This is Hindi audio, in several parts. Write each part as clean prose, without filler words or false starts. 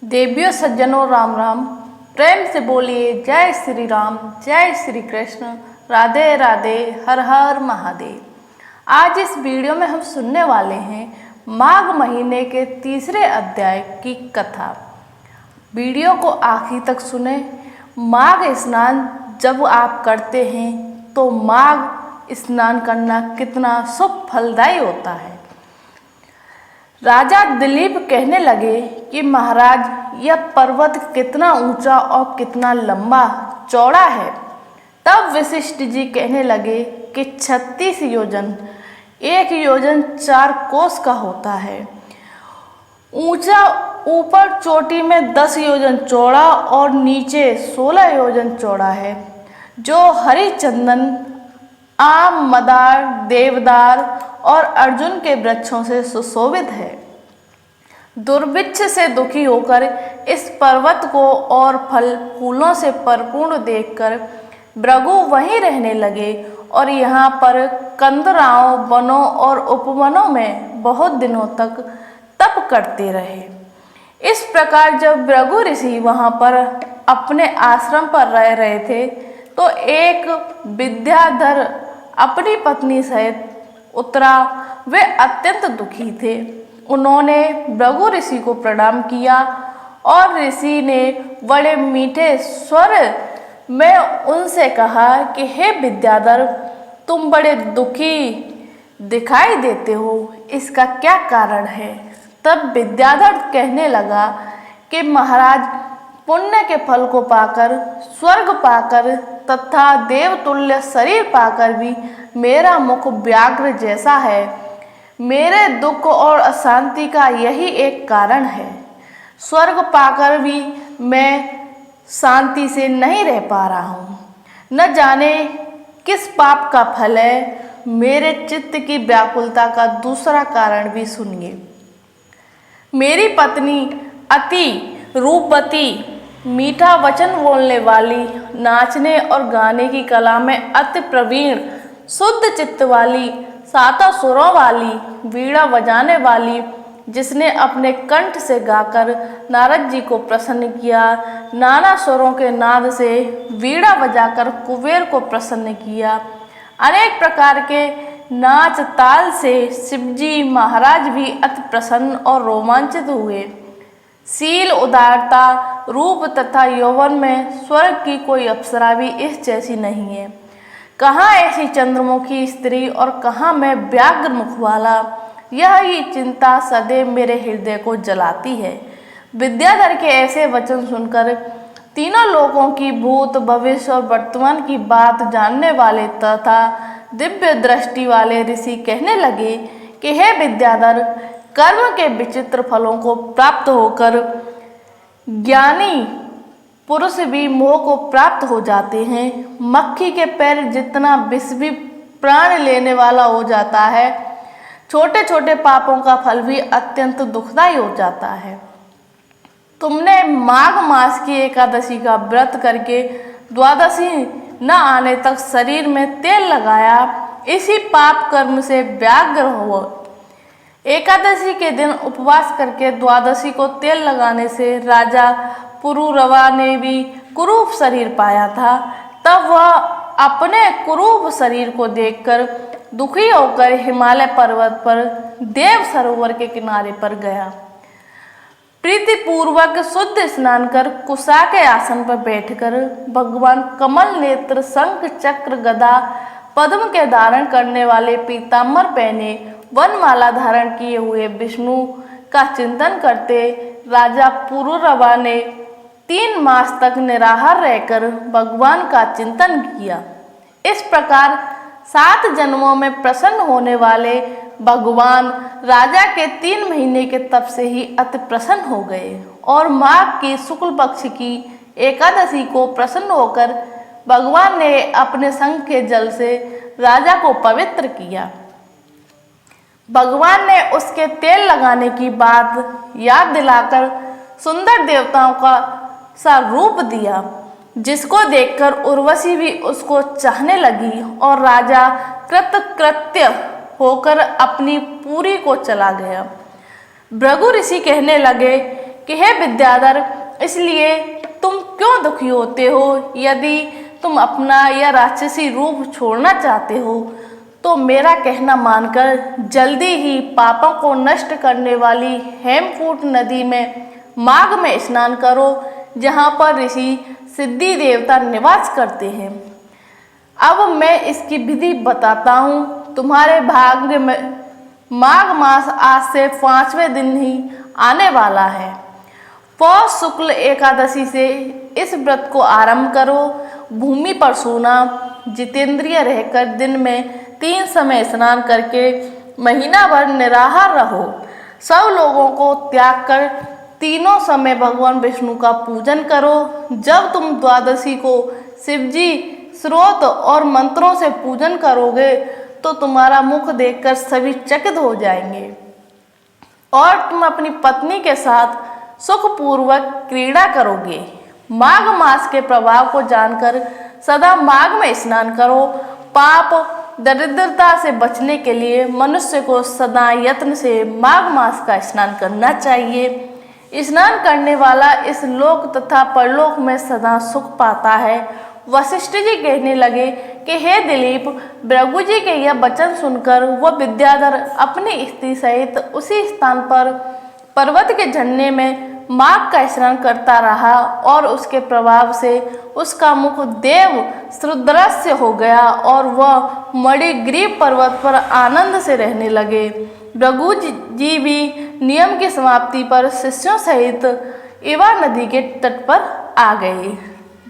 देवियों सज्जनों राम राम। प्रेम से बोलिए जय श्री राम, जय श्री कृष्ण, राधे राधे, हर हर महादेव। आज इस वीडियो में हम सुनने वाले हैं माघ महीने के तीसरे अध्याय की कथा। वीडियो को आखिर तक सुने। माघ स्नान जब आप करते हैं तो माघ स्नान करना कितना शुभ फलदायी होता है। राजा दिलीप कहने लगे कि महाराज, यह पर्वत कितना ऊंचा और कितना लंबा चौड़ा है। तब वशिष्ठ जी कहने लगे कि 36 योजन, 1 योजन 4 कोस का होता है। ऊंचा ऊपर चोटी में 10 योजन चौड़ा और नीचे 16 योजन चौड़ा है, जो हरी चंदन, आम, मदार, देवदार और अर्जुन के वृक्षों से सुशोभित है। दुर्भिक्ष से दुखी होकर इस पर्वत को और फल फूलों से परिपूर्ण देखकर भृगु वहीं रहने लगे और यहाँ पर कंदराओं, वनों और उपवनों में बहुत दिनों तक तप करते रहे। इस प्रकार जब भृगु ऋषि वहाँ पर अपने आश्रम पर रह रहे थे तो एक विद्याधर अपनी पत्नी सहित उतरा। वे अत्यंत दुखी थे। उन्होंने भृगु ऋषि को प्रणाम किया और ऋषि ने बड़े मीठे स्वर में उनसे कहा कि हे विद्याधर, तुम बड़े दुखी दिखाई देते हो, इसका क्या कारण है। तब विद्याधर कहने लगा कि महाराज, पुण्य के फल को पाकर, स्वर्ग पाकर तथा देवतुल्य शरीर पाकर भी मेरा मुख व्याघ्र जैसा है। मेरे दुख और अशांति का यही एक कारण है। स्वर्ग पाकर भी मैं शांति से नहीं रह पा रहा हूँ। न जाने किस पाप का फल है। मेरे चित्त की व्याकुलता का दूसरा कारण भी सुनिए। मेरी पत्नी अति रूपवती, मीठा वचन बोलने वाली, नाचने और गाने की कला में अति प्रवीण, शुद्ध चित्त वाली, 7 सुरों वाली, वीणा बजाने वाली, जिसने अपने कंठ से गाकर नारद जी को प्रसन्न किया, नाना स्वरों के नाद से वीणा बजाकर कुबेर को प्रसन्न किया, अनेक प्रकार के नाच ताल से शिवजी महाराज भी अति प्रसन्न और रोमांचित हुए। शील, उदारता, रूप तथा यौवन में स्वर्ग की कोई अप्सरा भी इस जैसी नहीं है। कहाँ ऐसी चंद्रमुखी स्त्री और कहाँ मैं व्याघ्र मुख वाला, यह ही चिंता सदैव मेरे हृदय को जलाती है। विद्याधर के ऐसे वचन सुनकर तीनों लोकों की, भूत, भविष्य और वर्तमान की बात जानने वाले तथा दिव्य दृष्टि वाले ऋषि कहने लगे कि हे विद्याधर, कर्म के विचित्र फलों को प्राप्त होकर ज्ञानी पुरुष भी मोह को प्राप्त हो जाते हैं। मक्खी के पैर जितना विष भी प्राण लेने वाला हो जाता है। छोटे छोटे पापों का फल भी अत्यंत दुखदायी हो जाता है। तुमने माघ मास की एकादशी का व्रत करके द्वादशी न आने तक शरीर में तेल लगाया, इसी पाप कर्म से व्याघ्र हो। एकादशी के दिन उपवास करके द्वादशी को तेल लगाने से राजा पुरुरवा ने भी कुरूप शरीर पाया था। तब वह अपने कुरूप शरीर को देखकर दुखी होकर हिमालय पर्वत पर देव सरोवर के किनारे पर गया। प्रीतिपूर्वक शुद्ध स्नान कर कुशा के आसन पर बैठकर भगवान कमल नेत्र, शंख, चक्र, गदा, पद्म के धारण करने वाले, पीताम्बर पहने, वनमाला धारण किए हुए विष्णु का चिंतन करते राजा पुरुरवा ने 3 मास तक निराहार रहकर भगवान का चिंतन किया। इस प्रकार 7 जन्मों में प्रसन्न होने वाले भगवान राजा के 3 महीने के तप से ही अति प्रसन्न हो गए और माघ की शुक्ल पक्ष की एकादशी को प्रसन्न होकर भगवान ने अपने शंख के जल से राजा को पवित्र किया। भगवान ने उसके तेल लगाने की बात याद दिलाकर सुंदर देवताओं का सा रूप दिया, जिसको देखकर उर्वशी भी उसको चाहने लगी और राजा कृतकृत्य होकर अपनी पुरी को चला गया। भृगु ऋषि कहने लगे कि हे विद्याधर, इसलिए तुम क्यों दुखी होते हो? यदि तुम अपना यह राक्षसी रूप छोड़ना चाहते हो तो मेरा कहना मानकर जल्दी ही पापों को नष्ट करने वाली हेमकूट नदी में माघ में स्नान करो, जहाँ पर ऋषि सिद्धि देवता निवास करते हैं। अब मैं इसकी विधि बताता हूँ। तुम्हारे भाग्य में माघ मास आज से 5वें दिन ही आने वाला है। पौष शुक्ल एकादशी से इस व्रत को आरंभ करो। भूमि पर सोना, जितेंद्रिय रहकर दिन में 3 समय स्नान करके महीना भर निराहार रहो। सब लोगों को त्याग कर तीनों समय भगवान विष्णु का पूजन करो। जब तुम द्वादशी को शिवजी स्रोत और मंत्रों से पूजन करोगे तो तुम्हारा मुख देखकर सभी चकित हो जाएंगे और तुम अपनी पत्नी के साथ सुखपूर्वक क्रीड़ा करोगे। माघ मास के प्रभाव को जानकर सदा माघ में स्नान करो। पाप दरिद्रता से बचने के लिए मनुष्य को सदा यत्न से माघ मास का स्नान करना चाहिए। स्नान करने वाला इस लोक तथा परलोक में सदा सुख पाता है। वशिष्ठ जी कहने लगे कि हे दिलीप, भृगु जी के यह वचन सुनकर वह विद्याधर अपनी स्त्री सहित उसी स्थान पर पर्वत के झरने में माघ का स्नान करता रहा और उसके प्रभाव से उसका मुख देव सुदृश्य हो गया और वह मणिग्रीव पर्वत पर आनंद से रहने लगे। भृगु जी भी नियम की समाप्ति पर शिष्यों सहित इवा नदी के तट पर आ गए।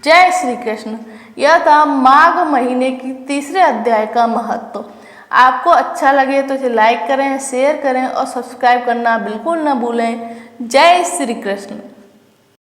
जय श्री कृष्ण। यह था माघ महीने की 3रे अध्याय का महत्व। आपको अच्छा लगे तो इसे लाइक करें, शेयर करें और सब्सक्राइब करना बिल्कुल न भूलें। जय श्री कृष्ण।